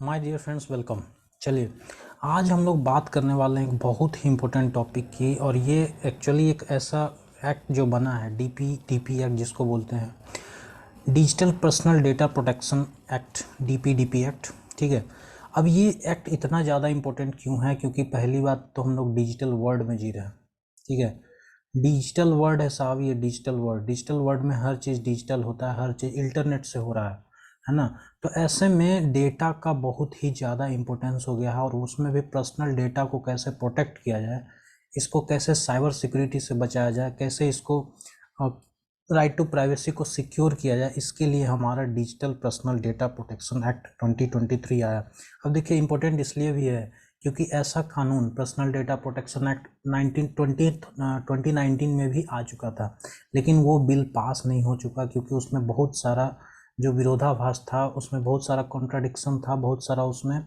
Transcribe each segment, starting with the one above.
My dear friends, welcome. चलिए, आज हम लोग बात करने वाले हैं एक बहुत ही इम्पोर्टेंट टॉपिक की, और ये एक्चुअली एक ऐसा एक्ट जो बना है, डीपीडीपी एक्ट जिसको बोलते हैं, digital personal data protection act, DPDP act. ठीक है, अब ये एक्ट इतना ज़्यादा इम्पोर्टेंट क्यों है? क्योंकि पहली बात तो हम लोग डिजिटल वर्ल्ड में जी रहे हैं। ठीक है, डिजिटल वर्ल्ड है साहब, ये डिजिटल वर्ल्ड में हर चीज़ डिजिटल होता है, हर चीज़ इंटरनेट से हो रहा है ना। तो ऐसे में डेटा का बहुत ही ज़्यादा इम्पोर्टेंस हो गया है, और उसमें भी पर्सनल डेटा को कैसे प्रोटेक्ट किया जाए, इसको कैसे साइबर सिक्योरिटी से बचाया जाए, कैसे इसको राइट टू प्राइवेसी को सिक्योर किया जाए, इसके लिए हमारा digital personal data protection act 2023 आया। अब देखिए, इम्पोर्टेंट इसलिए भी है क्योंकि ऐसा कानून पर्सनल डेटा प्रोटेक्शन एक्ट 2019 में भी आ चुका था, लेकिन वो बिल पास नहीं हो चुका क्योंकि उसमें बहुत सारा जो विरोधाभास था, उसमें बहुत सारा कॉन्ट्राडिक्शन था, बहुत सारा उसमें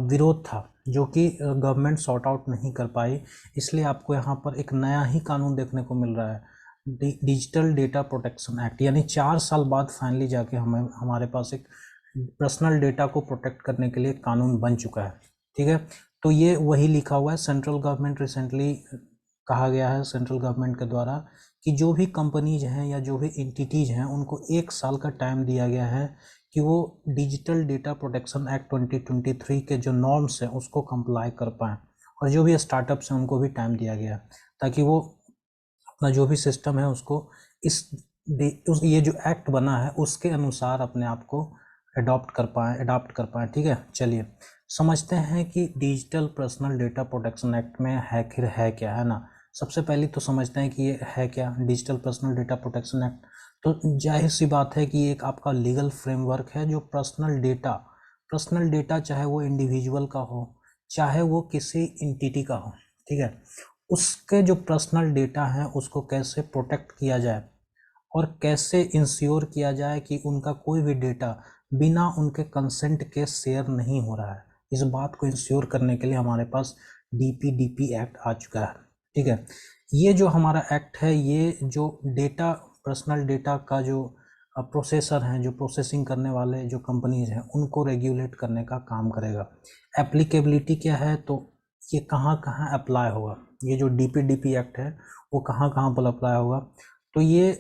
विरोध था, जो कि गवर्नमेंट सॉर्ट आउट नहीं कर पाई। इसलिए आपको यहाँ पर एक नया ही कानून देखने को मिल रहा है, डिजिटल डेटा प्रोटेक्शन एक्ट, यानी 4 साल बाद फाइनली जाके हमारे पास एक पर्सनल डेटा को प्रोटेक्ट करने के लिए कानून बन चुका है। ठीक है, तो ये वही लिखा हुआ है। सेंट्रल गवर्नमेंट रिसेंटली कहा गया है सेंट्रल गवर्नमेंट के द्वारा कि जो भी कंपनीज हैं या जो भी एंटिटीज हैं, उनको 1 साल का टाइम दिया गया है कि वो डिजिटल डेटा प्रोटेक्शन एक्ट 2023 के जो नॉर्म्स हैं उसको कंप्लाई कर पाएँ, और जो भी स्टार्टअप्स हैं उनको भी टाइम दिया गया ताकि वो अपना जो भी सिस्टम है उसको ये जो एक्ट बना है उसके अनुसार अपने आप को अडॉप्ट कर पाएँ। ठीक है, चलिए समझते हैं कि digital personal data protection act में है क्या, है ना। सबसे पहले तो समझते हैं कि ये है क्या, digital personal data protection act. तो जाहिर सी बात है कि ये एक आपका लीगल फ्रेमवर्क है जो पर्सनल डेटा चाहे वो इंडिविजुअल का हो, चाहे वो किसी इंटिटी का हो, ठीक है, उसके जो पर्सनल डेटा है उसको कैसे प्रोटेक्ट किया जाए और कैसे इंश्योर किया जाए कि उनका कोई भी डेटा बिना उनके कंसेंट के शेयर नहीं हो रहा है। इस बात को इंश्योर करने के लिए हमारे पास डीपीडीपी एक्ट आ चुका है। ठीक है, ये जो हमारा एक्ट है, ये जो डेटा पर्सनल डेटा का जो प्रोसेसर हैं, जो प्रोसेसिंग करने वाले जो कंपनीज हैं, उनको रेगुलेट करने का काम करेगा। एप्लीकेबिलिटी क्या है, तो ये कहाँ कहाँ अप्लाई होगा, ये जो डीपीडीपी एक्ट है वो कहाँ कहाँ पर अप्लाई होगा। तो ये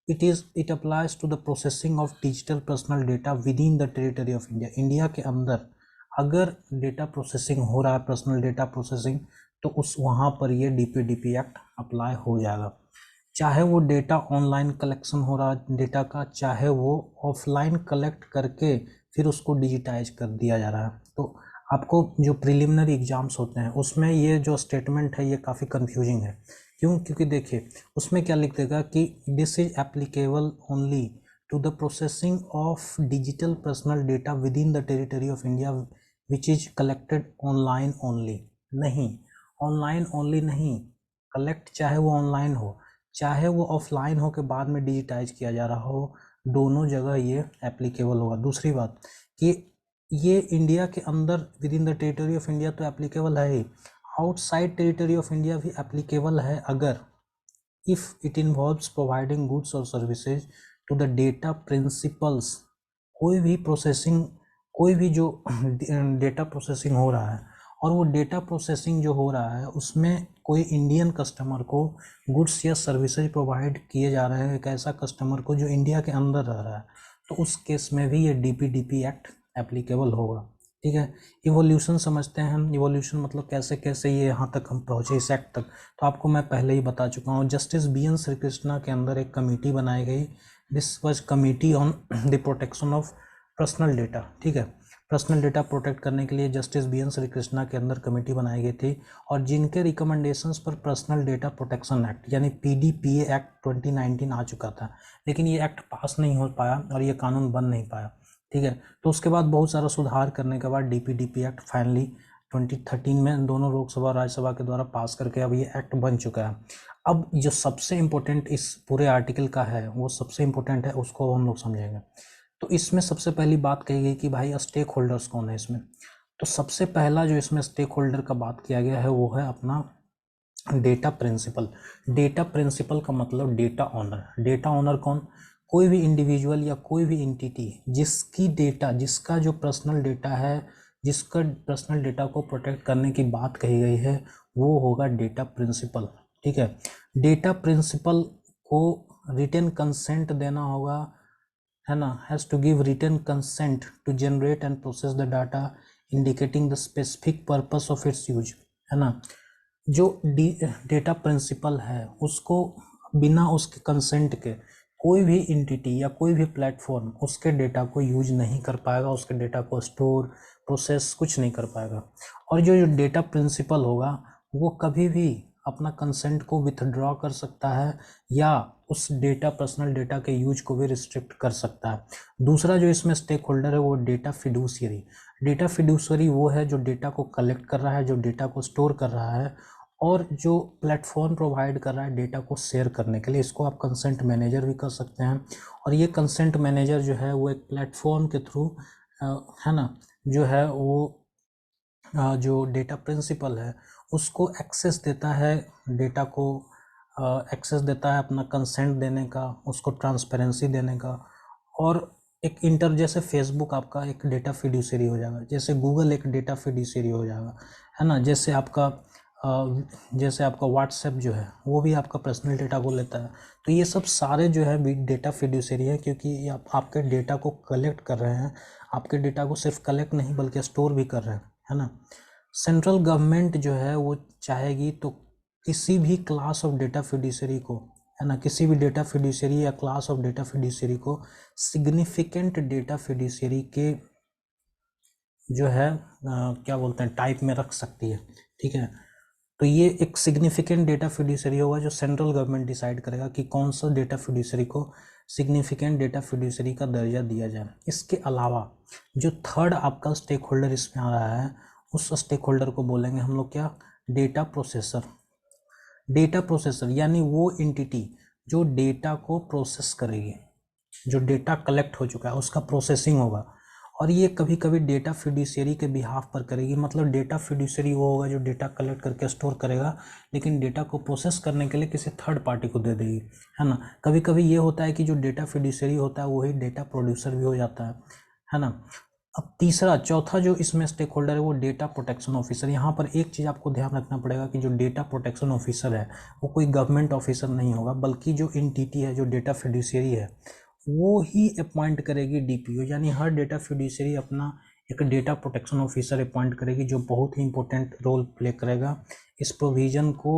it applies to the processing of digital personal data within the territory of India. India के अंदर अगर डेटा प्रोसेसिंग हो रहा है, पर्सनल डेटा प्रोसेसिंग, तो उस वहाँ पर ये डीपीडीपी एक्ट अप्लाई हो जाएगा। चाहे वो डेटा ऑनलाइन कलेक्शन हो रहा है डेटा का, चाहे वो ऑफलाइन कलेक्ट करके फिर उसको डिजिटाइज कर दिया जा रहा है। तो आपको जो प्रिलिमिनरी एग्जाम्स होते हैं उसमें ये जो स्टेटमेंट है ये काफ़ी कंफ्यूजिंग है। क्यों? क्योंकि देखिए, उसमें क्या लिख देगा कि this is applicable only to the processing of digital personal data within the territory of India which is collected online only. नहीं, ऑनलाइन ओनली नहीं, कलेक्ट चाहे वो ऑनलाइन हो चाहे वो ऑफलाइन हो के बाद में डिजिटाइज किया जा रहा हो, दोनों जगह ये एप्लीकेबल होगा। दूसरी बात कि ये इंडिया के अंदर with in the territory of India तो एप्लीकेबल है ही, आउटसाइड टेरिटरी ऑफ इंडिया भी एप्लीकेबल है अगर if it involves providing goods और services to the data principles. कोई भी जो डेटा प्रोसेसिंग हो रहा है और वो डेटा प्रोसेसिंग जो हो रहा है उसमें कोई इंडियन कस्टमर को गुड्स या सर्विसेज प्रोवाइड किए जा रहे हैं, एक ऐसा कस्टमर को जो इंडिया के अंदर रह रहा है, तो उस केस में भी ये डीपीडीपी एक्ट एप्लीकेबल होगा। ठीक है, इवोल्यूशन समझते हैं हम। इवोल्यूशन मतलब कैसे कैसे ये यहाँ तक हम पहुँचे इस एक्ट तक, तो आपको मैं पहले ही बता चुका हूँ। जस्टिस BN श्री कृष्णा के अंदर एक कमेटी बनाई गई, this was committee on the protection of personal data. ठीक है, पर्सनल डेटा प्रोटेक्ट करने के लिए जस्टिस BN श्री कृष्णा के अंदर कमेटी बनाई गई थी, और जिनके रिकमेंडेशंस पर पर्सनल डेटा प्रोटेक्शन एक्ट यानी PDPA एक्ट 2019 आ चुका था, लेकिन ये एक्ट पास नहीं हो पाया और ये कानून बन नहीं पाया। ठीक है, तो उसके बाद बहुत सारा सुधार करने के बाद डीपीडीपी एक्ट फाइनली 2013 में दोनों लोकसभा और राज्यसभा के द्वारा पास करके अब ये एक्ट बन चुका है। अब जो सबसे इम्पोर्टेंट इस पूरे आर्टिकल का है, वो सबसे इम्पोर्टेंट है, उसको हम लोग समझेंगे। तो इसमें सबसे पहली बात कही गई कि भाई स्टेक होल्डर्स कौन है इसमें। तो सबसे पहला जो इसमें स्टेक होल्डर का बात किया गया है वो है अपना डेटा प्रिंसिपल। डेटा प्रिंसिपल का मतलब डेटा ऑनर। डेटा ऑनर कौन? कोई भी इंडिविजुअल या कोई भी एंटिटी जिसकी डेटा, जिसका जो पर्सनल डेटा है, जिसका पर्सनल डेटा को प्रोटेक्ट करने की बात कही गई है, वो होगा डेटा प्रिंसिपल। ठीक है, डेटा प्रिंसिपल को रिटन कंसेंट देना होगा, है ना, has to give written consent to generate and process the data indicating the specific purpose of its use, है ना। जो डेटा प्रिंसिपल है उसको बिना उसके कंसेंट के कोई भी एंटिटी या कोई भी प्लेटफॉर्म उसके डेटा को यूज नहीं कर पाएगा, उसके डेटा को स्टोर, प्रोसेस कुछ नहीं कर पाएगा। और जो डेटा प्रिंसिपल होगा वो कभी भी अपना कंसेंट को विथड्रॉ कर सकता है या उस डेटा, पर्सनल डेटा के यूज को भी रिस्ट्रिक्ट कर सकता है। दूसरा जो इसमें स्टेक होल्डर है वो डेटा फिड्यूशियरी। डेटा फिड्यूशियरी वो है जो डेटा को कलेक्ट कर रहा है, जो डेटा को स्टोर कर रहा है और जो प्लेटफॉर्म प्रोवाइड कर रहा है डेटा को शेयर करने के लिए। इसको आप कंसेंट मैनेजर भी कर सकते हैं। और ये कंसेंट मैनेजर जो है वो एक प्लेटफॉर्म के थ्रू, है ना, जो है वो जो डेटा प्रिंसिपल है उसको एक्सेस देता है, डेटा को एक्सेस देता है अपना कंसेंट देने का, उसको ट्रांसपेरेंसी देने का। और एक जैसे फेसबुक आपका एक डेटा फिड्यूशियरी हो जाएगा, जैसे गूगल एक डेटा फिड्यूशियरी हो जाएगा, है ना। जैसे आपका व्हाट्सएप जो है वो भी आपका पर्सनल डेटा को लेता है। तो ये सब सारे जो है बिग डेटा फिड्यूशियरी है, क्योंकि ये आपके डेटा को कलेक्ट कर रहे हैं, आपके डेटा को सिर्फ कलेक्ट नहीं बल्कि स्टोर भी कर रहे हैं, है ना। सेंट्रल गवर्नमेंट जो है वो चाहेगी तो किसी भी क्लास ऑफ डेटा फिड्यूशियरी को, है ना, किसी भी डेटा फिड्यूशियरी या क्लास ऑफ डेटा फिड्यूशियरी को सिग्निफिकेंट डेटा फिड्यूशियरी के जो है क्या बोलते हैं टाइप में रख सकती है। ठीक है, तो ये एक सिग्निफिकेंट डेटा फिड्यूशियरी होगा जो सेंट्रल गवर्नमेंट डिसाइड करेगा कि कौन सा डेटा फिड्यूशियरी को सिग्निफिकेंट डेटा फिड्यूशियरी का दर्जा दिया जाए। इसके अलावा जो थर्ड आपका स्टेक होल्डर इसमें आ रहा है उस स्टेक होल्डर को बोलेंगे हम लोग क्या, डेटा प्रोसेसर। डेटा प्रोसेसर यानी वो एंटिटी जो डेटा को प्रोसेस करेगी, जो डेटा कलेक्ट हो चुका है उसका प्रोसेसिंग होगा। और ये कभी कभी डेटा फिड्यूशियरी के बिहाफ पर करेगी, मतलब डेटा फिड्यूशियरी वो होगा जो डेटा कलेक्ट करके स्टोर करेगा लेकिन डेटा को प्रोसेस करने के लिए किसी थर्ड पार्टी को दे देगी, है ना। कभी कभी ये होता है कि जो डेटा फिड्यूशियरी होता है वही डेटा प्रोड्यूसर भी हो जाता है ना। अब चौथा जो इसमें स्टेक होल्डर है वो डेटा प्रोटेक्शन ऑफिसर। यहाँ पर एक चीज़ आपको ध्यान रखना पड़ेगा कि जो डेटा प्रोटेक्शन ऑफिसर है वो कोई गवर्नमेंट ऑफिसर नहीं होगा, बल्कि जो एंटिटी है, जो डेटा फिड्यूशियरी है, वो ही अपॉइंट करेगी डीपीओ। यानी हर डेटा फिड्यूशियरी अपना एक डेटा प्रोटेक्शन ऑफिसर अपॉइंट करेगी जो बहुत ही इंपॉर्टेंट रोल प्ले करेगा इस प्रोविज़न को,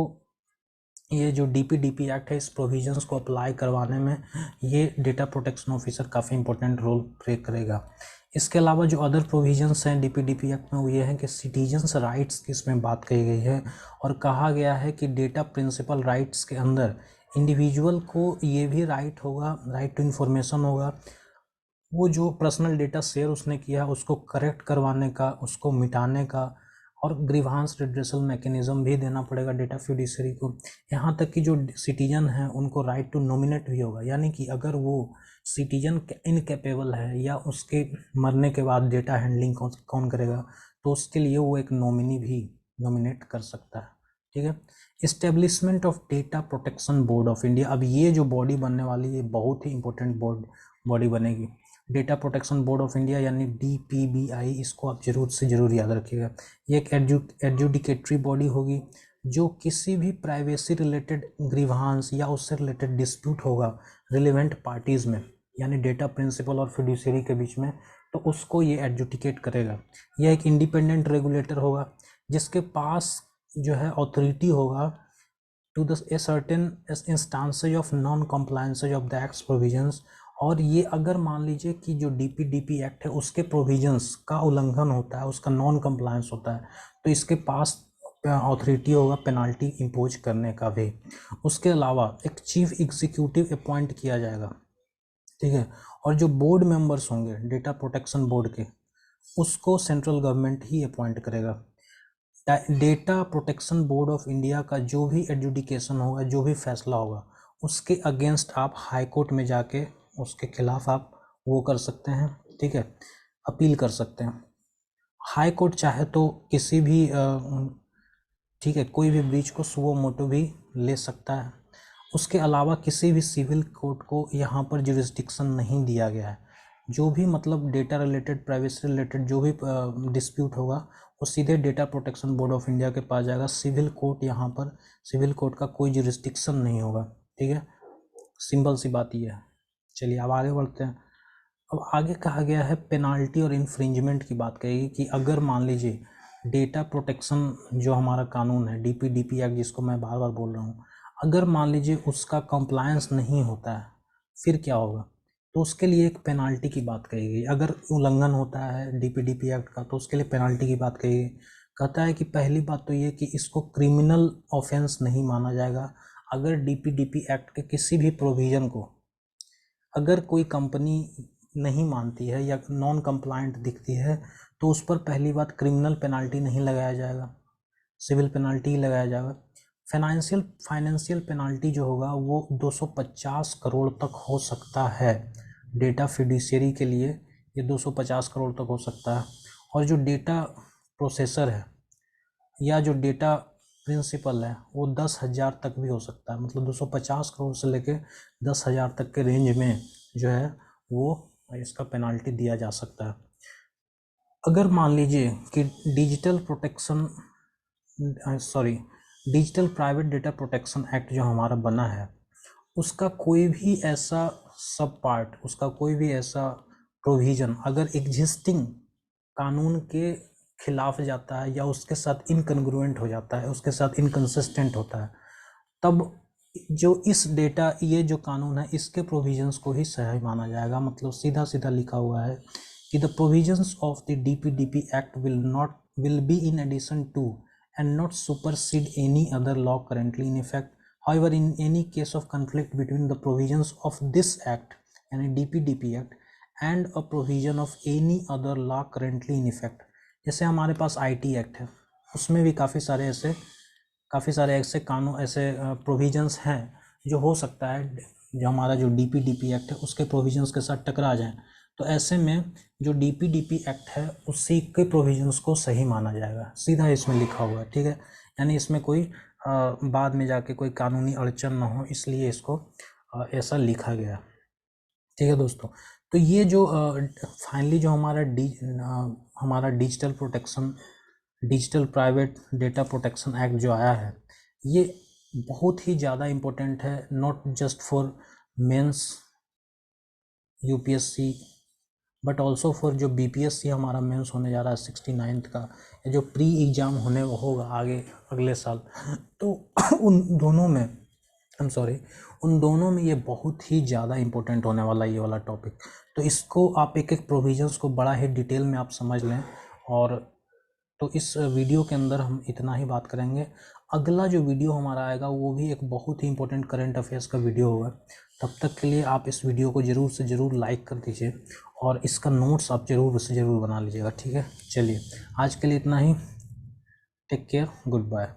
ये जो डीपीडीपी एक्ट है इस प्रोविजंस को अप्लाई करवाने में ये डेटा प्रोटेक्शन ऑफिसर काफ़ी इंपॉर्टेंट रोल प्ले करेगा। इसके अलावा जो अदर प्रोविजंस हैं डीपीडीपी एक्ट में वो ये है कि सिटीजन्स राइट्स की इसमें बात कही गई है और कहा गया है कि डेटा प्रिंसिपल राइट्स के अंदर इंडिविजुअल को ये भी राइट होगा, राइट टू इन्फॉर्मेशन होगा, वो जो पर्सनल डेटा शेयर उसने किया उसको करेक्ट करवाने का, उसको मिटाने का, और ग्रीवांस रिड्रेसल मैकेनिज्म भी देना पड़ेगा डेटा फिड्यूशियरी को। यहाँ तक कि जो सिटीजन है उनको राइट टू नॉमिनेट भी होगा, यानी कि अगर वो सिटीजन इनकेपेबल है या उसके मरने के बाद डेटा हैंडलिंग कौन करेगा तो उसके लिए वो एक नॉमिनी भी नॉमिनेट कर सकता है। ठीक है, establishment of data protection board of India. अब ये जो बॉडी बनने वाली है बहुत ही इंपॉर्टेंट बॉडी बनेगी, data protection board of India यानी DPBI। इसको आप जरूर से ज़रूर याद रखिएगा। ये एक एडजुडिकेटरी बॉडी होगी जो किसी भी प्राइवेसी रिलेटेड ग्रीवांस या उससे रिलेटेड डिस्प्यूट होगा रिलेवेंट पार्टीज़ में, यानी डेटा प्रिंसिपल और फिड्यूशियरी के बीच में, तो उसको ये एडजुडिकेट करेगा। यह एक इंडिपेंडेंट रेगुलेटर होगा जिसके पास जो है अथॉरिटी होगा to the a certain instances of non compliances of the act provisions. और ये अगर मान लीजिए कि जो DPDP एक्ट है उसके प्रोविजंस का उल्लंघन होता है, उसका नॉन कंप्लायंस होता है, तो इसके पास अथॉरिटी होगा पेनाल्टी इम्पोज करने का भी। उसके अलावा एक चीफ एग्जीक्यूटिव अपॉइंट किया जाएगा। ठीक है, और जो बोर्ड मेंबर्स होंगे डेटा प्रोटेक्शन बोर्ड के उसको सेंट्रल गवर्नमेंट ही अपॉइंट करेगा। Data protection board of India का जो भी एडजुडिकेशन होगा, जो भी फैसला होगा, उसके अगेंस्ट आप हाई कोर्ट में जाके उसके खिलाफ आप वो कर सकते हैं। ठीक है, अपील कर सकते हैं। हाई कोर्ट चाहे तो किसी भी ठीक है कोई भी ब्रीच को सुओ मोटो भी ले सकता है। उसके अलावा किसी भी सिविल कोर्ट को यहाँ पर जुरिस्डिक्शन नहीं दिया गया है। जो भी मतलब डेटा रिलेटेड, प्राइवेसी रिलेटेड जो भी डिस्प्यूट होगा वो सीधे data protection board of India के पास जाएगा। सिविल कोर्ट यहाँ पर, सिविल कोर्ट का कोई जुरिस्डिक्शन नहीं होगा, ठीक है। सिंपल सी बात ये है। चलिए अब आगे बढ़ते हैं। अब आगे कहा गया है पेनाल्टी और इन्फ्रिंजमेंट की बात कहेगी कि अगर मान लीजिए डेटा प्रोटेक्शन जो हमारा कानून है, डीपीडीपी एक्ट जिसको मैं बार बार बोल रहा हूँ, अगर मान लीजिए उसका कंप्लायंस नहीं होता है फिर क्या होगा, तो उसके लिए एक पेनाल्टी की बात कही गई। अगर उल्लंघन होता है डीपीडीपी एक्ट का तो उसके लिए पेनाल्टी की बात कही गई। कहता है कि पहली बात तो ये कि इसको क्रिमिनल ऑफेंस नहीं माना जाएगा। अगर डीपीडीपी एक्ट के किसी भी प्रोविज़न को अगर कोई कंपनी नहीं मानती है या नॉन कंप्लायंट दिखती है तो उस पर पहली बात क्रिमिनल पेनाल्टी नहीं लगाया जाएगा, सिविल पेनाल्टी ही लगाया जाएगा। फाइनेंशियल पेनाल्टी जो होगा वो 250 करोड़ तक हो सकता है। डेटा फिड्यूशियरी के लिए ये 250 करोड़ तक हो सकता है। और जो डेटा प्रोसेसर है या जो डेटा प्रिंसिपल है वो 10,000 तक भी हो सकता है। मतलब 250 करोड़ से लेके 10,000 तक के रेंज में जो है वो इसका पेनाल्टी दिया जा सकता है। अगर मान लीजिए कि digital private data protection act जो हमारा बना है उसका कोई भी ऐसा सब पार्ट, उसका कोई भी ऐसा प्रोविज़न अगर एग्जिस्टिंग कानून के खिलाफ जाता है या उसके साथ इनकंग्रुएंट हो जाता है, उसके साथ इनकंसिस्टेंट होता है, तब जो इस डेटा, ये जो कानून है इसके प्रोविजंस को ही सही माना जाएगा। मतलब सीधा सीधा लिखा हुआ है कि the provisions of the DPDP act will be in addition to and not supersede any other law currently in effect. However, in any case of conflict between the provisions of this act and a DPDP act and a provision of any other law currently in effect, जैसे हमारे पास IT act है उसमें भी काफ़ी सारे ऐसे कानून, ऐसे प्रोविजंस हैं जो हो सकता है जो हमारा जो डीपीडीपी एक्ट है उसके प्रोविजंस के साथ टकरा जाए। तो ऐसे में जो डीपीडीपी एक्ट है उसी के प्रोविजंस को सही माना जाएगा, सीधा इसमें लिखा हुआ है, ठीक है। यानी इसमें कोई बाद में जाके कोई कानूनी अड़चन ना हो, इसलिए इसको ऐसा लिखा गया, ठीक है दोस्तों। तो ये जो फाइनली जो हमारा digital private data protection act जो आया है ये बहुत ही ज़्यादा इम्पोर्टेंट है, not just for mains UPSC but also for जो बीपीएससी हमारा मेंस होने जा रहा है 69th का, या जो प्री एग्ज़ाम होने होगा आगे अगले साल, तो उन दोनों में ये बहुत ही ज़्यादा इम्पोर्टेंट होने वाला ये वाला टॉपिक। तो इसको आप एक एक प्रोविजंस को बड़ा ही डिटेल में आप समझ लें। और तो इस वीडियो के अंदर हम इतना ही बात करेंगे। अगला जो वीडियो हमारा आएगा वो भी एक बहुत ही इंपॉर्टेंट करंट अफेयर्स का वीडियो होगा। तब तक के लिए आप इस वीडियो को ज़रूर से ज़रूर लाइक कर दीजिए और इसका नोट्स आप ज़रूर से ज़रूर बना लीजिएगा, ठीक है। चलिए आज के लिए इतना ही। Take care, good bye.